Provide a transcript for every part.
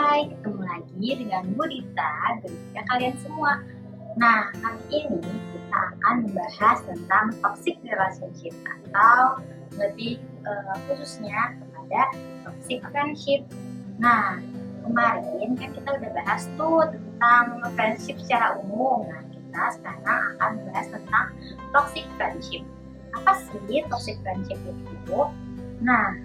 Hai, ketemu lagi dengan Budita dan juga kalian semua. Nah, kali ini kita akan membahas tentang toxic relationship atau lebih khususnya kepada toxic friendship. Nah, kemarin kan kita udah bahas tuh tentang friendship secara umum. Nah, kita sekarang akan membahas tentang toxic friendship. Apa sih toxic friendship itu? Nah,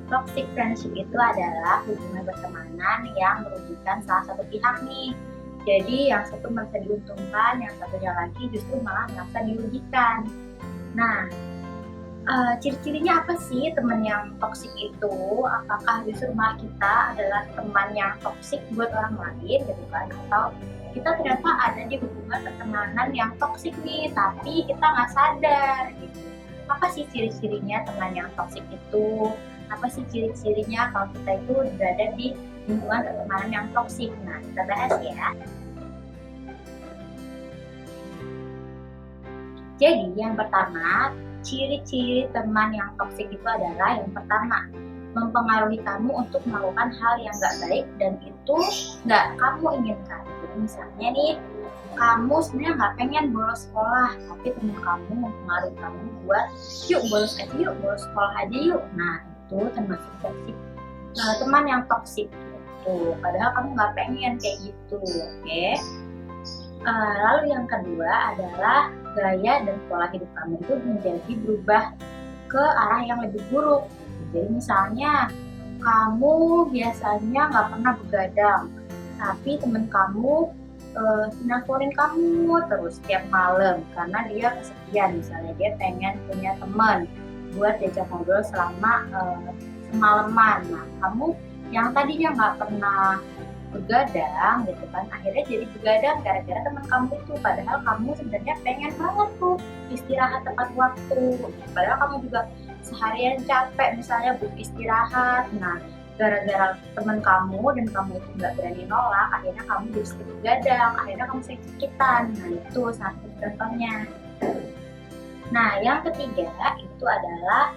toxic friendship itu adalah hubungan pertemanan yang merugikan salah satu pihak nih. Jadi yang satu merasa diuntungkan, yang satunya lagi justru malah merasa dirugikan. Nah, ciri-cirinya apa sih teman yang toksik itu? Apakah justru malah kita adalah teman yang toksik buat orang lain gitu kan? Atau kita ternyata ada di hubungan pertemanan yang toksik nih, tapi kita nggak sadar gitu. Apa sih ciri-cirinya teman yang toksik itu? Apa sih ciri-cirinya kalau kita itu berada di lingkungan pertemanan yang toksik? Nah, kita bahas ya. Jadi, yang pertama, ciri-ciri teman yang toksik itu adalah yang pertama, mempengaruhi kamu untuk melakukan hal yang nggak baik dan itu nggak kamu inginkan. Jadi misalnya nih, kamu sebenarnya nggak pengen bolos sekolah, tapi teman kamu mempengaruhi kamu buat, yuk bolos aja yuk, bolos sekolah aja yuk. Nah, itu termasuk toksik, teman yang toksik gitu. Padahal kamu nggak pengen kayak gitu, oke? Lalu yang kedua adalah gaya dan pola hidup kamu itu menjadi berubah ke arah yang lebih buruk. Jadi misalnya kamu biasanya nggak pernah begadang, tapi teman kamu nelponin kamu terus tiap malam karena dia kesepian, misalnya dia pengen punya teman buat diajak ngobrol selama semalaman. Nah, kamu yang tadinya nggak pernah begadang gitu kan, akhirnya jadi begadang gara-gara teman kamu itu, padahal kamu sebenarnya pengen banget tuh istirahat tepat waktu, padahal kamu juga seharian capek misalnya butuh istirahat. Nah, gara-gara teman kamu dan kamu itu nggak berani nolak, akhirnya kamu jadi sering begadang, akhirnya kamu sakit-sakitan. Nah, itu salah satu contohnya. Nah, yang ketiga itu adalah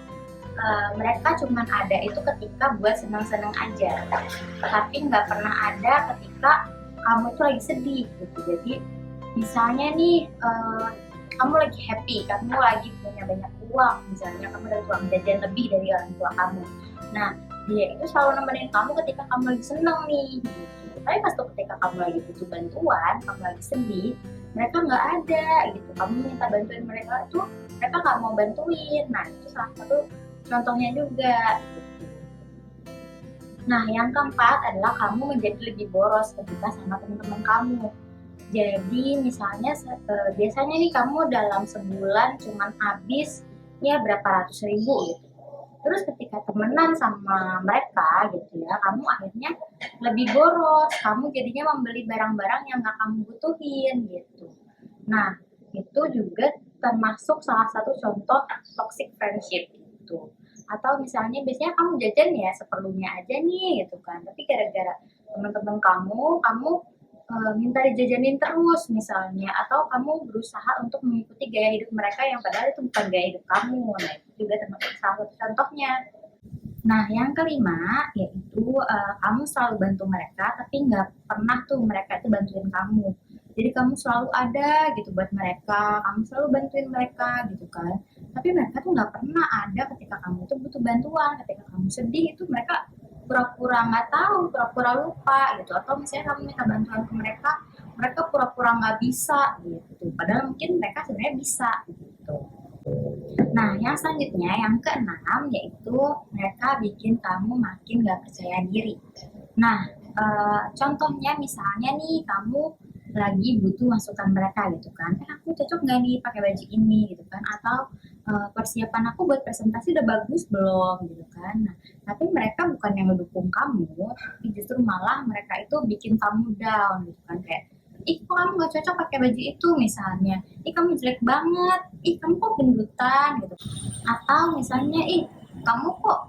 mereka cuma ada itu ketika buat senang-senang aja, tapi nggak pernah ada ketika kamu itu lagi sedih gitu. Jadi misalnya nih kamu lagi happy, kamu lagi punya banyak uang, misalnya kamu dapat uang jajan lebih dari orang tua kamu. Nah, dia itu selalu nemenin kamu ketika kamu lagi seneng nih gitu. Tapi pas tuh ketika kamu lagi butuh bantuan, kamu lagi sedih, mereka nggak ada gitu. Kamu minta bantuin mereka tuh, mereka nggak mau bantuin. Nah, itu salah satu contohnya juga. Nah, yang keempat adalah kamu menjadi lebih boros ketika sama teman-teman kamu. Jadi misalnya biasanya nih kamu dalam sebulan cuman habis ya berapa ratus ribu gitu. Terus ketika temenan sama mereka gitu ya, kamu akhirnya lebih boros. Kamu jadinya membeli barang-barang yang gak kamu butuhin gitu. Nah, itu juga termasuk salah satu contoh toxic friendship gitu. Atau misalnya biasanya kamu jajan ya seperlunya aja nih gitu kan, tapi gara-gara teman-teman kamu minta dijajanin terus misalnya, atau kamu berusaha untuk mengikuti gaya hidup mereka yang padahal itu bukan gaya hidup kamu. Nah, itu juga termasuk salah satu contohnya. Nah, yang kelima yaitu kamu selalu bantu mereka tapi nggak pernah tuh mereka itu bantuin kamu. Jadi kamu selalu ada gitu buat mereka, kamu selalu bantuin mereka gitu kan. Tapi mereka tuh nggak pernah ada ketika kamu tuh butuh bantuan, ketika kamu sedih itu mereka pura-pura nggak tahu, pura-pura lupa gitu. Atau misalnya kamu minta bantuan ke mereka, mereka pura-pura nggak bisa gitu. Padahal mungkin mereka sebenarnya bisa gitu. Nah, yang selanjutnya, yang keenam, yaitu mereka bikin kamu makin gak percaya diri. Nah, contohnya misalnya nih, kamu lagi butuh masukan mereka gitu kan, aku cocok gak nih pakai baju ini gitu kan, atau persiapan aku buat presentasi udah bagus belum gitu kan. Nah, tapi mereka bukan yang mendukung kamu, tapi justru malah mereka itu bikin kamu down gitu kan, kayak ih kok kamu gak cocok pakai baju itu misalnya, ih kamu jelek banget, ih kamu kok gendutan gitu, atau misalnya ih kamu kok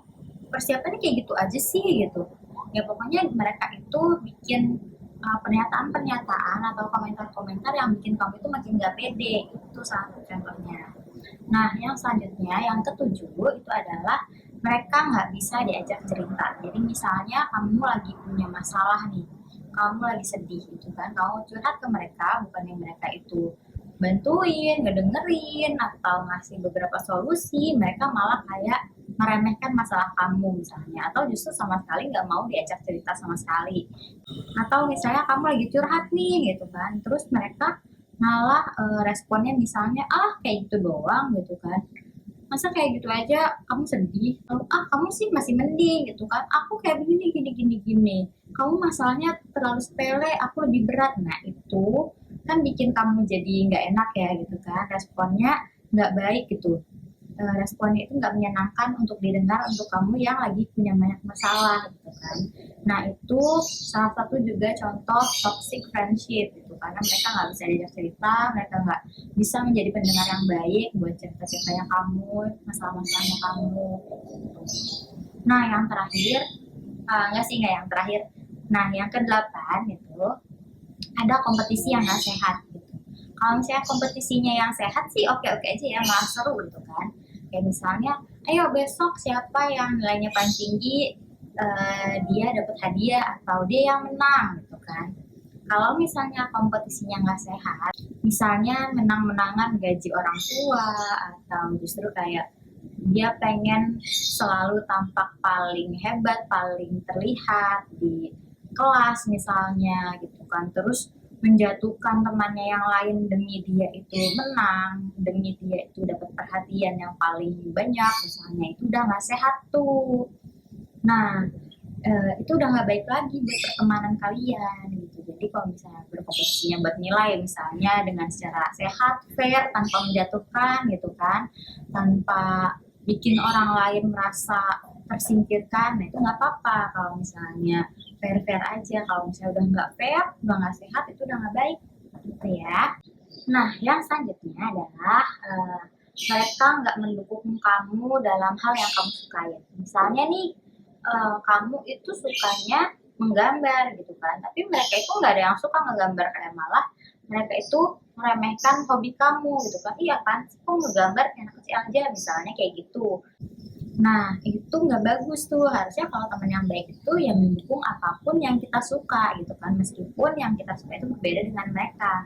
persiapannya kayak gitu aja sih gitu. Ya pokoknya mereka itu bikin pernyataan-pernyataan atau komentar-komentar yang bikin kamu itu makin gak pede. Itu salah satu contohnya. Nah, yang selanjutnya, yang ketujuh itu adalah mereka nggak bisa diajak cerita. Jadi misalnya kamu lagi punya masalah nih, kamu lagi sedih gitu kan, kamu curhat ke mereka, bukan yang mereka itu bantuin, ngedengerin, atau ngasih beberapa solusi, mereka malah kayak meremehkan masalah kamu misalnya, atau justru sama sekali nggak mau diajak cerita sama sekali. Atau misalnya kamu lagi curhat nih gitu kan, terus mereka malah responnya misalnya kayak gitu doang gitu kan, masa kayak gitu aja kamu sedih, lalu kamu sih masih mending gitu kan, aku kayak begini gini gini gini, kamu masalahnya terlalu sepele, aku lebih berat. Nah itu kan bikin kamu jadi nggak enak ya gitu kan, responnya nggak baik gitu. Responnya itu nggak menyenangkan untuk didengar untuk kamu yang lagi punya banyak masalah gitu kan. Nah itu salah satu juga contoh toxic friendship gitu, karena mereka nggak bisa diajak cerita, mereka nggak bisa menjadi pendengar yang baik buat cerita-ceritanya kamu, masalah-masalahnya kamu gitu. Nah yang terakhir, nggak sih, nggak yang terakhir, nah yang kedelapan itu ada kompetisi yang nggak sehat gitu. Kalau misalnya kompetisinya yang sehat sih oke-oke aja ya, malah seru gitu kan. Kayak misalnya, ayo besok siapa yang nilainya paling tinggi, dia dapat hadiah atau dia yang menang gitu kan. Kalau misalnya kompetisinya nggak sehat, misalnya menang-menangan gaji orang tua, atau justru kayak dia pengen selalu tampak paling hebat, paling terlihat di kelas misalnya gitu kan, terus menjatuhkan temannya yang lain demi dia itu menang, demi dia itu dapat perhatian yang paling banyak misalnya, itu udah nggak sehat tuh. Nah itu udah nggak baik lagi buat pertemanan kalian gitu. Jadi kalau misalnya berkompetisinya buat nilai misalnya dengan secara sehat, fair, tanpa menjatuhkan gitu kan, tanpa bikin orang lain merasa tersingkirkan, nah itu nggak apa-apa. Kalau misalnya fair-fair aja, kalau misalnya udah nggak fair, udah nggak sehat, itu udah nggak baik gitu ya. Nah yang selanjutnya adalah mereka nggak mendukung kamu dalam hal yang kamu sukai. Misalnya nih, kamu itu sukanya menggambar gitu kan, tapi mereka itu nggak ada yang suka ngegambar, kayak malah mereka itu meremehkan hobi kamu gitu kan, iya kan, kok ngegambar anak kecil aja misalnya kayak gitu. Nah itu nggak bagus tuh, harusnya kalau teman yang baik itu yang mendukung apapun yang kita suka gitu kan, meskipun yang kita suka itu berbeda dengan mereka.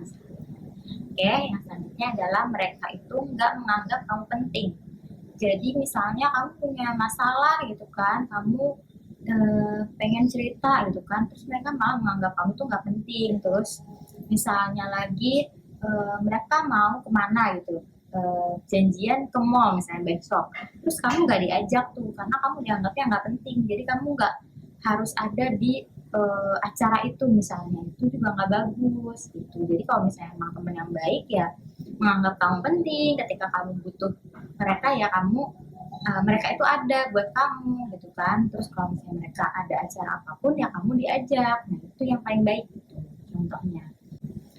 Oke, yang selanjutnya adalah mereka itu nggak menganggap kamu penting. Jadi misalnya kamu punya masalah gitu kan, kamu pengen cerita gitu kan, terus mereka malah menganggap kamu tuh nggak penting. Terus misalnya lagi mereka mau kemana gitu, janjian ke mall misalnya besok, terus kamu nggak diajak tuh karena kamu dianggapnya nggak penting, jadi kamu nggak harus ada di acara itu misalnya, itu juga nggak bagus gitu. Jadi kalau misalnya emang teman yang baik ya menganggap kamu penting, ketika kamu butuh mereka ya kamu, mereka itu ada buat kamu gitu kan. Terus kalau misalnya mereka ada acara apapun ya kamu diajak, nah itu yang paling baik gitu contohnya.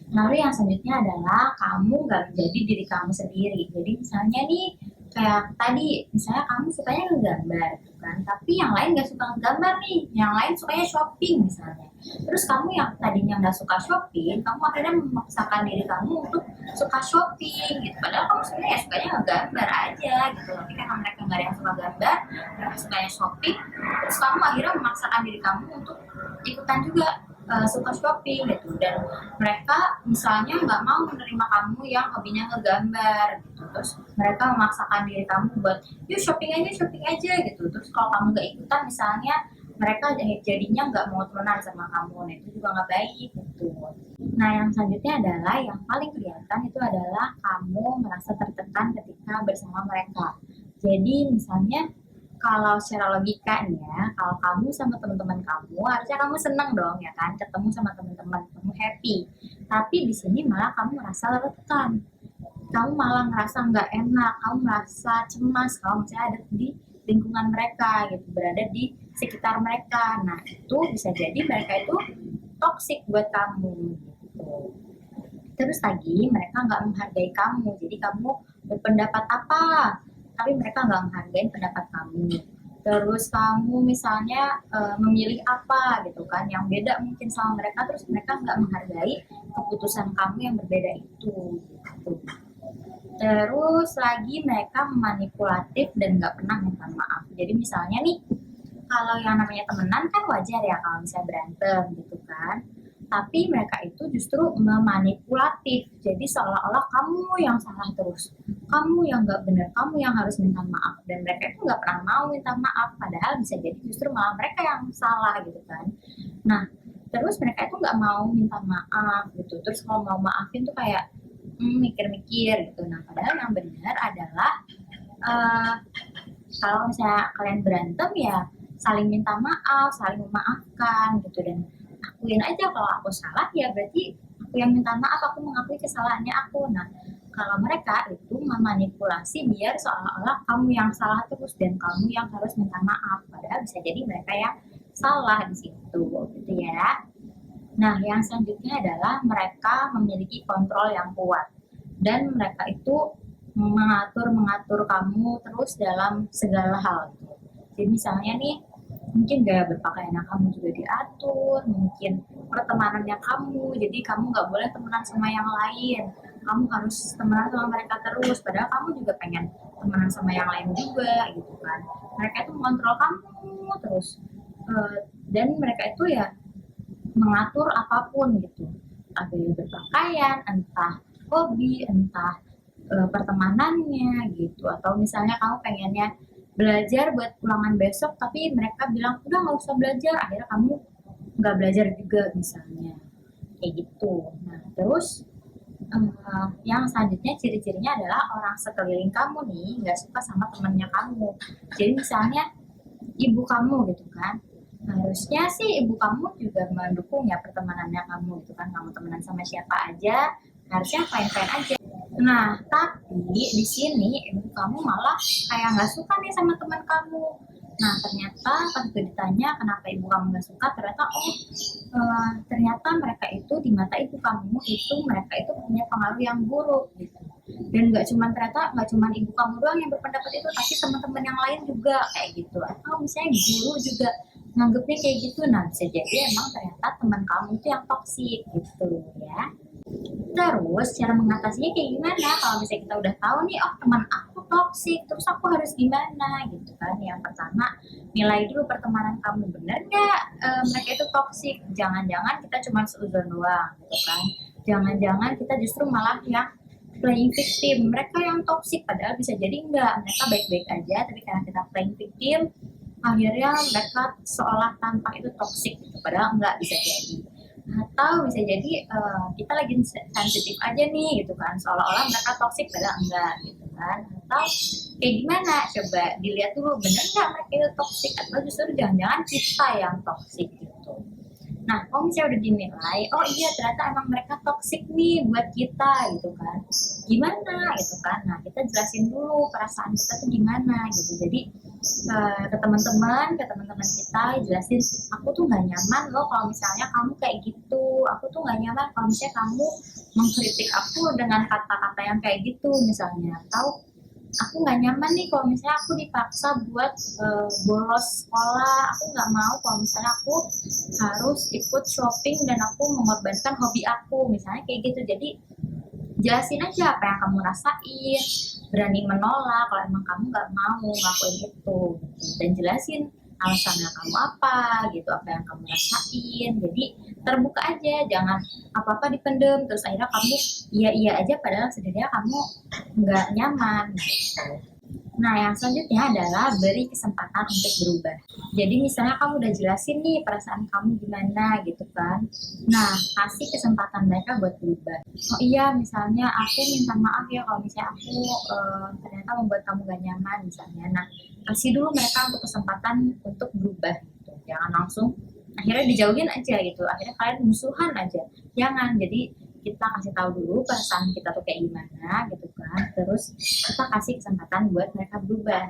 Lalu yang selanjutnya adalah kamu nggak menjadi diri kamu sendiri. Jadi misalnya nih, kayak tadi, misalnya kamu sukanya ngegambar, gitu kan? Tapi yang lain nggak suka ngegambar nih, yang lain sukanya shopping misalnya. Terus kamu yang tadinya nggak suka shopping, kamu akhirnya memaksakan diri kamu untuk suka shopping, gitu. Padahal kamu sebenarnya ya sukanya ngegambar aja, gitu. Tapi karena mereka nggak ada yang suka gambar, mereka sukanya shopping, terus kamu akhirnya memaksakan diri kamu untuk ikutan juga suka shopping gitu, dan mereka misalnya nggak mau menerima kamu yang hobinya ngegambar gitu, terus mereka memaksakan diri kamu buat yuk shopping aja gitu, terus kalau kamu nggak ikutan misalnya, mereka jadinya nggak mau temenan sama kamu, nah itu juga nggak baik gitu. Nah yang selanjutnya adalah yang paling kelihatan itu adalah kamu merasa tertekan ketika bersama mereka. Jadi misalnya kalau secara logika nih ya, kalau kamu sama teman-teman kamu, harusnya kamu seneng dong ya kan, ketemu sama teman-teman kamu happy. Tapi di sini malah kamu merasa tertekan, kamu malah ngerasa nggak enak, kamu merasa cemas kalau misalnya ada di lingkungan mereka gitu, berada di sekitar mereka. Nah itu bisa jadi mereka itu toxic buat kamu gitu. Terus lagi mereka nggak menghargai kamu, jadi kamu berpendapat apa, tapi mereka nggak menghargai pendapat kamu. Terus kamu misalnya memilih apa gitu kan, yang beda mungkin sama mereka, terus mereka nggak menghargai keputusan kamu yang berbeda itu gitu. Terus lagi mereka manipulatif dan nggak pernah minta maaf. Jadi misalnya nih, kalau yang namanya temenan kan wajar ya kalau misalnya berantem gitu kan. Tapi mereka itu justru memanipulatif. Jadi seolah-olah kamu yang salah terus. Kamu yang nggak benar, kamu yang harus minta maaf. Dan mereka itu nggak pernah mau minta maaf. Padahal bisa jadi justru malah mereka yang salah gitu kan. Nah, terus mereka itu nggak mau minta maaf gitu. Terus kalau mau maafin tuh kayak mikir-mikir gitu. Nah, padahal yang benar adalah eh, kalau misalnya kalian berantem ya saling minta maaf, saling memaafkan gitu dan akuin aja kalau aku salah ya berarti aku yang minta maaf, aku mengakui kesalahannya aku. Nah, kalau mereka itu memanipulasi biar seolah-olah kamu yang salah terus dan kamu yang harus minta maaf, padahal bisa jadi mereka yang salah di situ gitu ya. Nah, yang selanjutnya adalah mereka memiliki kontrol yang kuat dan mereka itu mengatur-mengatur kamu terus dalam segala hal. Jadi misalnya nih, mungkin gaya berpakaian kamu juga diatur, mungkin pertemanannya kamu, jadi kamu nggak boleh temenan sama yang lain. Kamu harus temenan sama mereka terus, padahal kamu juga pengen temenan sama yang lain juga gitu kan. Mereka itu mengontrol kamu terus. Dan mereka itu ya mengatur apapun gitu, entah gaya berpakaian, entah hobi, entah pertemanannya gitu, atau misalnya kamu pengennya belajar buat ulangan besok tapi mereka bilang udah nggak usah belajar, akhirnya kamu nggak belajar juga misalnya kayak gitu. Nah terus yang selanjutnya ciri-cirinya adalah orang sekeliling kamu nih nggak suka sama temennya kamu. Jadi misalnya ibu kamu gitu kan, harusnya sih ibu kamu juga mendukung ya pertemanannya kamu gitu kan, kamu temenan sama siapa aja harusnya fine fine aja. Nah tapi di sini ibu kamu malah kayak nggak suka nih sama teman kamu. Nah ternyata pas itu ditanya kenapa ibu kamu nggak suka, ternyata ternyata mereka itu di mata ibu kamu itu mereka itu punya pengaruh yang buruk gitu. Dan nggak cuma ibu kamu doang yang berpendapat itu, tapi teman-teman yang lain juga kayak gitu, atau misalnya guru juga nganggepnya kayak gitu. Nah bisa jadi emang ternyata teman kamu itu yang toksik gitu ya. Terus cara mengatasinya kayak gimana kalau misalnya kita udah tahu nih, oh teman aku toksik, terus aku harus gimana gitu kan. Yang pertama, nilai dulu pertemanan kamu, bener nggak mereka itu toksik. Jangan-jangan kita cuma seuzon doang gitu kan, jangan-jangan kita justru malah yang playing victim, mereka yang toksik, padahal bisa jadi enggak, mereka baik-baik aja, tapi karena kita playing victim akhirnya mereka seolah tanpa itu toksik gitu, padahal enggak, bisa jadi. Atau bisa jadi kita lagi sensitif aja nih gitu kan, seolah-olah mereka toksik padahal enggak gitu kan. Atau kayak gimana, coba dilihat dulu bener nggak mereka itu toksik, atau justru jangan-jangan kita yang toksik gitu. Nah, kalau misalnya udah dinilai, oh iya ternyata emang mereka toksik nih buat kita gitu kan. Gimana gitu kan. Nah, kita jelasin dulu perasaan kita tuh gimana gitu. Jadi ke teman-teman kita jelasin, aku tuh nggak nyaman loh kalau misalnya kamu kayak gitu. Aku tuh nggak nyaman kalau misalnya kamu mengkritik aku dengan kata-kata yang kayak gitu misalnya. Atau aku nggak nyaman nih kalau misalnya aku dipaksa buat bolos sekolah, aku nggak mau kalau misalnya aku harus ikut shopping dan aku mengorbankan hobi aku misalnya kayak gitu. Jadi jelasin aja apa yang kamu rasain, berani menolak kalau emang kamu nggak mau ngelakuin itu gitu. Dan jelasin alasannya kamu apa gitu, apa yang kamu rasain. Jadi terbuka aja, jangan apa-apa dipendem terus akhirnya kamu iya iya aja padahal sebenarnya kamu nggak nyaman gitu. Nah, yang selanjutnya adalah beri kesempatan untuk berubah. Jadi misalnya kamu udah jelasin nih perasaan kamu gimana gitu kan. Nah, kasih kesempatan mereka buat berubah. Oh iya, misalnya aku minta maaf ya kalau misalnya aku ternyata membuat kamu gak nyaman misalnya. Nah, kasih dulu mereka untuk kesempatan untuk berubah gitu. Jangan langsung akhirnya dijauhin aja gitu. Akhirnya kalian musuhan aja. Jangan. Jadi kita kasih tahu dulu perasaan kita tuh kayak gimana gitu kan, terus kita kasih kesempatan buat mereka berubah.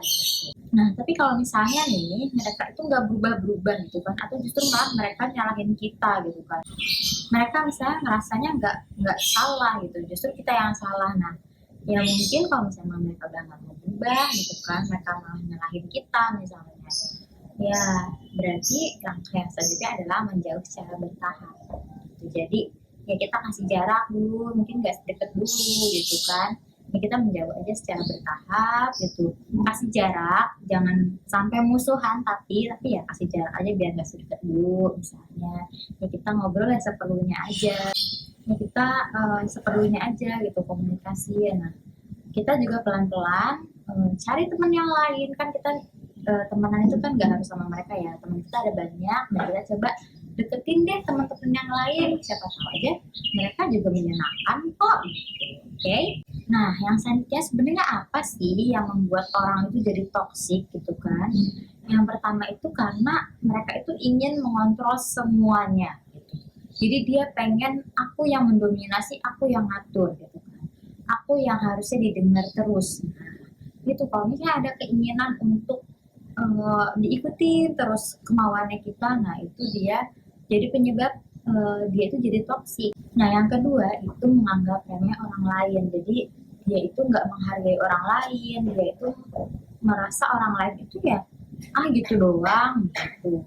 Nah tapi kalau misalnya nih mereka itu nggak berubah-berubah gitu kan, atau justru malah mereka nyalahin kita gitu kan, mereka misalnya ngerasanya nggak salah gitu, justru kita yang salah. Nah ya mungkin kalau misalnya mereka udah nggak mau berubah gitu kan, mereka malah nyalahin kita misalnya, ya berarti langkah yang selanjutnya adalah menjauh secara bertahap gitu. Jadi ya kita kasih jarak dulu, mungkin gak deket dulu gitu kan, Ya kita menjauh aja secara bertahap gitu, kasih jarak, jangan sampai musuhan, tapi ya kasih jarak aja biar nggak sedekat dulu misalnya. Ya kita ngobrol ya seperlunya aja, ya kita seperlunya aja gitu komunikasi. Nah kita juga pelan-pelan cari teman yang lain, kan kita temenan itu kan gak harus sama mereka ya, teman kita ada banyak, dan kita coba deketin deh teman-teman yang lain, siapa tahu aja mereka juga menyenangkan kok gitu. Oke. Nah yang selanjutnya sebenarnya apa sih yang membuat orang itu jadi toksik gitu kan? Yang pertama itu karena mereka itu ingin mengontrol semuanya gitu. Jadi dia pengen aku yang mendominasi, aku yang ngatur gitu kan, aku yang harusnya didengar terus. Nah, itu kalau misalnya ada keinginan untuk diikuti terus kemauannya kita, nah itu dia jadi penyebab dia itu jadi toksik. Nah yang kedua itu menganggap remeh orang lain, jadi dia itu nggak menghargai orang lain, dia itu merasa orang lain itu ya gitu doang gitu.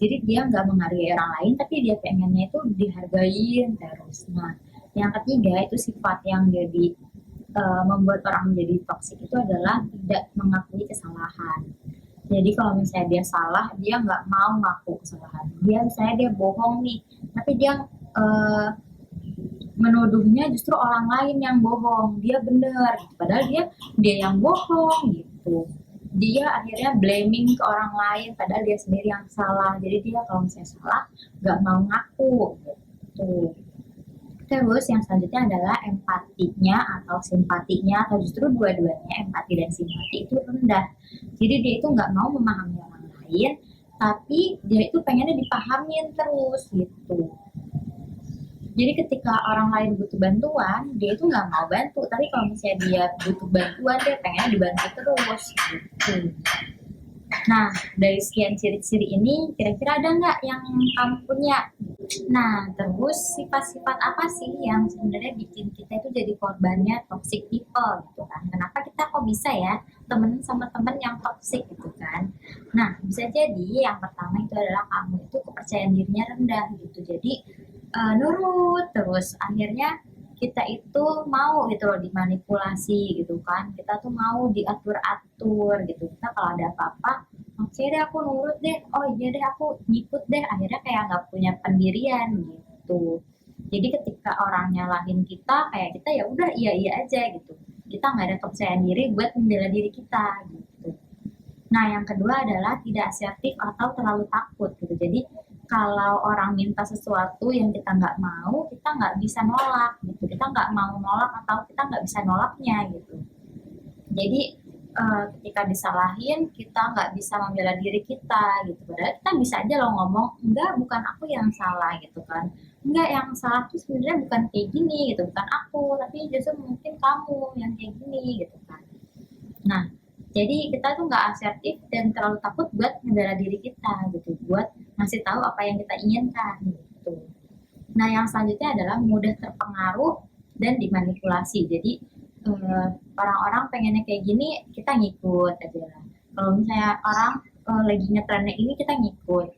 Jadi dia nggak menghargai orang lain, tapi dia pengennya itu dihargain terus. Nah yang ketiga itu sifat yang jadi membuat orang menjadi toksik itu adalah tidak mengakui kesalahan. Jadi kalau misalnya dia salah, dia nggak mau ngaku kesalahan. Dia misalnya dia bohong nih, tapi dia eh, menuduhnya justru orang lain yang bohong. Dia bener, gitu. Padahal dia yang bohong gitu. Dia akhirnya blaming ke orang lain, padahal dia sendiri yang salah. Jadi dia kalau misalnya salah, nggak mau ngaku gitu. Terus yang selanjutnya adalah empatinya atau simpatinya atau justru dua-duanya, empati dan simpati itu rendah. Jadi dia itu nggak mau memahami orang lain, tapi dia itu pengennya dipahamin terus gitu. Jadi ketika orang lain butuh bantuan, dia itu nggak mau bantu, tapi kalau misalnya dia butuh bantuan, dia pengennya dibantu terus gitu. Nah, dari sekian ciri-ciri ini, kira-kira ada nggak yang kamu punya? Nah, terus sifat-sifat apa sih yang sebenarnya bikin kita itu jadi korbannya toxic people gitu kan? Kenapa kita kok bisa ya temen sama temen yang toxic gitu kan? Nah, bisa jadi yang pertama itu adalah kamu itu kepercayaan dirinya rendah gitu. Jadi nurut terus akhirnya kita itu mau gitu loh dimanipulasi gitu kan. Kita tuh mau diatur-atur gitu. Kita kalau ada apa-apa, oke deh aku nurut deh, oh iya deh aku ngikut deh, akhirnya kayak nggak punya pendirian gitu. Jadi ketika orang nyalahin kita, kayak kita ya udah iya iya aja gitu, kita nggak ada kepercayaan diri buat membela diri kita gitu. Nah yang kedua adalah tidak asertif atau terlalu takut gitu. Jadi kalau orang minta sesuatu yang kita nggak mau, kita nggak bisa nolak gitu, kita nggak mau nolak atau kita nggak bisa nolaknya gitu. Jadi ketika disalahin kita nggak bisa membela diri kita gitu, padahal kita bisa aja loh ngomong enggak bukan aku yang salah gitu kan, enggak yang salah tuh sebenarnya bukan kayak gini gitu, bukan aku tapi justru mungkin kamu yang kayak gini gitu kan. Nah jadi kita tuh nggak asertif dan terlalu takut buat membela diri kita gitu, buat ngasih tahu apa yang kita inginkan gitu. Nah yang selanjutnya adalah mudah terpengaruh dan dimanipulasi. Jadi orang-orang pengennya kayak gini kita ngikut aja. Kalau misalnya orang lagi ngetrennya ini kita ngikut.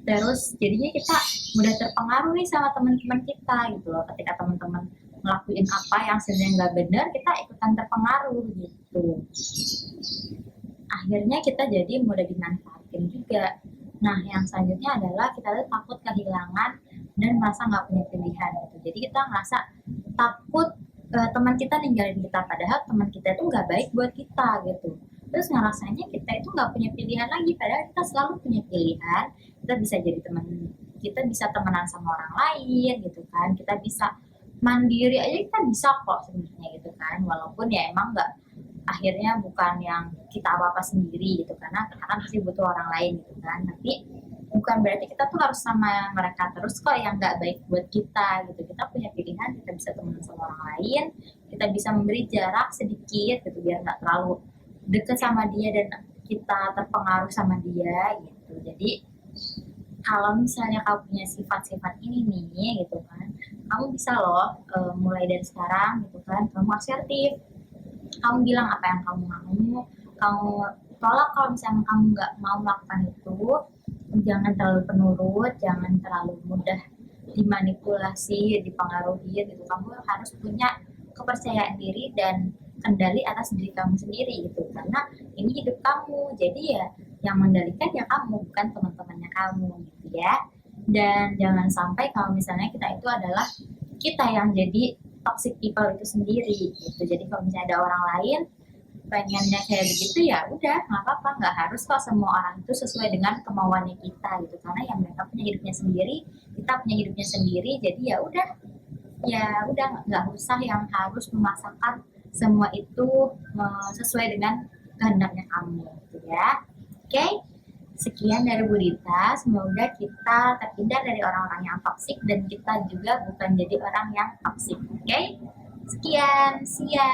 Terus jadinya kita mudah terpengaruh nih sama teman-teman kita gitu loh. Ketika teman-teman ngelakuin apa yang sebenarnya nggak benar, kita ikutan terpengaruh gitu. Akhirnya kita jadi mudah dimanfaatin juga. Nah, yang selanjutnya adalah kita tuh takut kehilangan dan merasa nggak punya pilihan gitu. Jadi kita ngerasa takut teman kita ninggalin kita, padahal teman kita itu nggak baik buat kita gitu. Terus ngerasanya kita itu nggak punya pilihan lagi, padahal kita selalu punya pilihan. Kita bisa jadi teman, kita bisa temenan sama orang lain gitu kan. Kita bisa mandiri aja, kita bisa kok sebenarnya gitu kan. Walaupun ya emang nggak, akhirnya bukan yang kita apa-apa sendiri gitu, karena kita kan pasti butuh orang lain gitu kan, tapi bukan berarti kita tuh harus sama mereka terus kok yang nggak baik buat kita gitu. Kita punya pilihan, kita bisa temenan sama orang lain, kita bisa memberi jarak sedikit gitu biar nggak terlalu deket sama dia dan kita terpengaruh sama dia gitu. Jadi kalau misalnya kamu punya sifat-sifat ini nih gitu kan, kamu bisa loh mulai dari sekarang gitu kan, kamu asertif, kamu bilang apa yang kamu mau, kamu tolak kalau misalnya kamu nggak mau melakukan itu, jangan terlalu penurut, jangan terlalu mudah dimanipulasi, dipengaruhi gitu. Kamu harus punya kepercayaan diri dan kendali atas diri kamu sendiri gitu, karena ini hidup kamu, jadi ya yang mendalikan ya kamu, bukan teman-temannya kamu gitu ya. Dan jangan sampai kalau misalnya kita itu adalah kita yang jadi toxic people itu sendiri gitu. Jadi kalau misalnya ada orang lain pengennya kayak begitu, ya udah nggak apa-apa, nggak harus kok semua orang itu sesuai dengan kemauannya kita gitu, karena yang mereka punya hidupnya sendiri, kita punya hidupnya sendiri, jadi ya udah nggak usah yang harus memaksakan semua itu sesuai dengan kehendaknya kamu gitu ya. Oke, sekian dari Bu Rita, semoga kita terhindar dari orang-orang yang toksik dan kita juga bukan jadi orang yang toksik. Oke, sekian, see ya.